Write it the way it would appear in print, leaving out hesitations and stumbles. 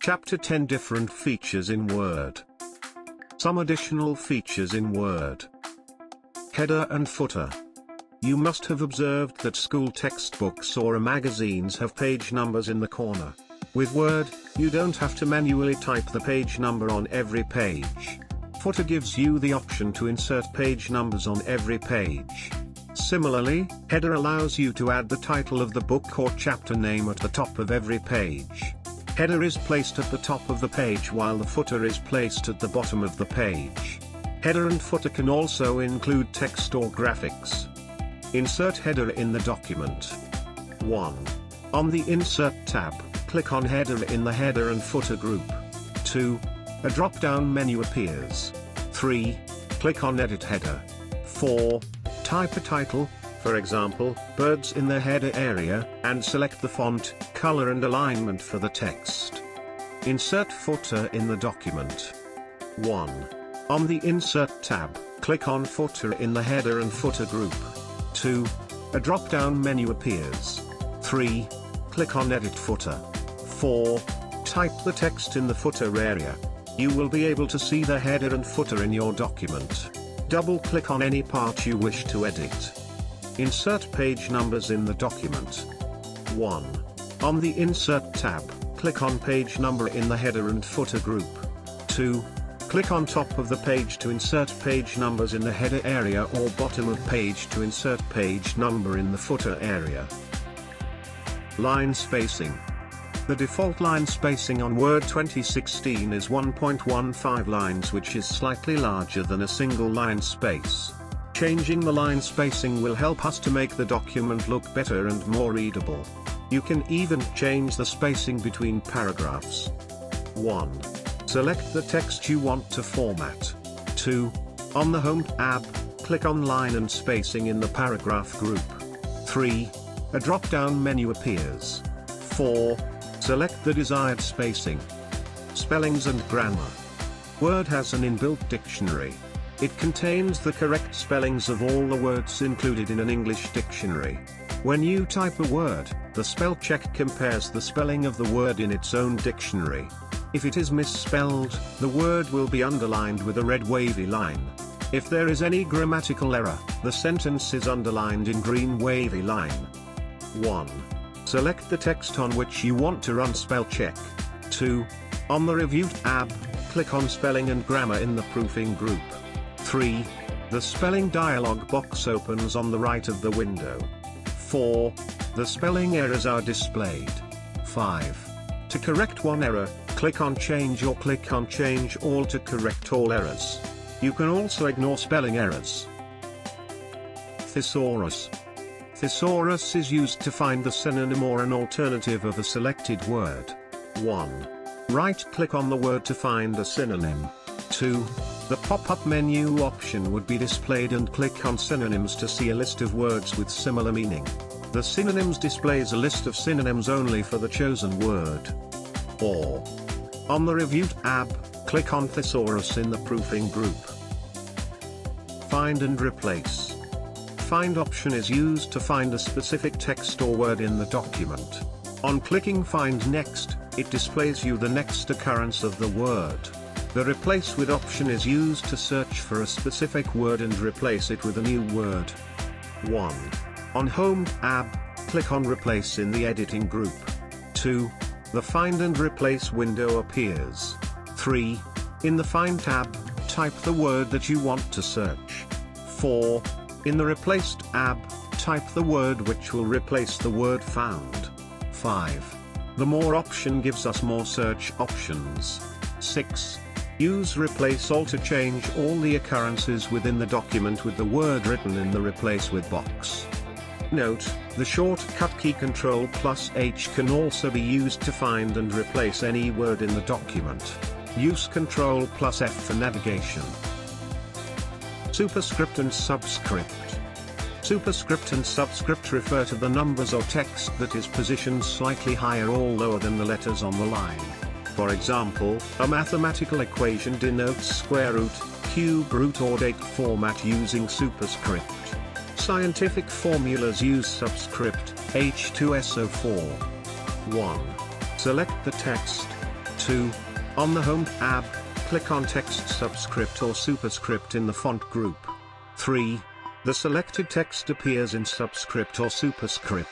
Chapter 10 Different features in Word. Some additional features in Word. Header and footer. You must have observed that school textbooks or magazines have page numbers in the corner. With Word, you don't have to manually type the page number on every page. Footer gives you the option to insert page numbers on every page. Similarly, header allows you to add the title of the book or chapter name at the top of every page. Header is placed at the top of the page while the footer is placed at the bottom of the page. Header and footer can also include text or graphics. Insert header in the document. 1. On the Insert tab, click on Header in the Header and Footer group. 2. A drop-down menu appears. 3. Click on Edit Header. 4. Type a title, for example, Birds in the header area, and select the font, color and alignment for the text. Insert footer in the document. 1. On the Insert tab, click on Footer in the Header and Footer group. 2. A drop-down menu appears. 3. Click on Edit Footer. 4. Type the text in the footer area. You will be able to see the header and footer in your document. Double-click on any part you wish to edit. Insert page numbers in the document. 1. On the Insert tab, click on Page Number in the Header and Footer group. 2. Click on top of the page to insert page numbers in the header area or bottom of page to insert page number in the footer area. Line spacing. The default line spacing on Word 2016 is 1.15 lines, which is slightly larger than a single line space. Changing the line spacing will help us to make the document look better and more readable. You can even change the spacing between paragraphs. 1. Select the text you want to format. 2. On the Home tab, click on Line and Spacing in the paragraph group. 3. A drop-down menu appears. 4. Select the desired spacing. Spellings and grammar. Word has an inbuilt dictionary. It contains the correct spellings of all the words included in an English dictionary. When you type a word, the spell check compares the spelling of the word in its own dictionary. If it is misspelled, the word will be underlined with a red wavy line. If there is any grammatical error, the sentence is underlined in green wavy line. 1. Select the text on which you want to run spell check. 2. On the Review tab, click on Spelling and Grammar in the Proofing group. 3. The spelling dialog box opens on the right of the window. 4. The spelling errors are displayed. 5. To correct one error, click on Change or click on Change All to correct all errors. You can also ignore spelling errors. Thesaurus. Thesaurus is used to find the synonym or an alternative of a selected word. 1. Right-click on the word to find a synonym. 2. The pop-up menu option would be displayed and click on Synonyms to see a list of words with similar meaning. The Synonyms displays a list of synonyms only for the chosen word. Or, on the Review tab, click on Thesaurus in the Proofing group. Find and replace. Find option is used to find a specific text or word in the document. On clicking Find Next, it displays you the next occurrence of the word. The Replace With option is used to search for a specific word and replace it with a new word. 1. On Home tab, click on Replace in the Editing group. 2. The Find and Replace window appears. 3. In the Find tab, type the word that you want to search. 4. In the Replaced tab, type the word which will replace the word found. 5. The More option gives us more search options. 6. Use Replace All to change all the occurrences within the document with the word written in the Replace With box. Note, the shortcut key Ctrl+H can also be used to find and replace any word in the document. Use Ctrl+F for navigation. Superscript and Subscript. Superscript and subscript refer to the numbers or text that is positioned slightly higher or lower than the letters on the line. For example, a mathematical equation denotes square root, cube root or date format using superscript. Scientific formulas use subscript, H2SO4. 1. Select the text. 2. On the Home tab, click on Text Subscript or Superscript in the font group. 3. The selected text appears in Subscript or Superscript.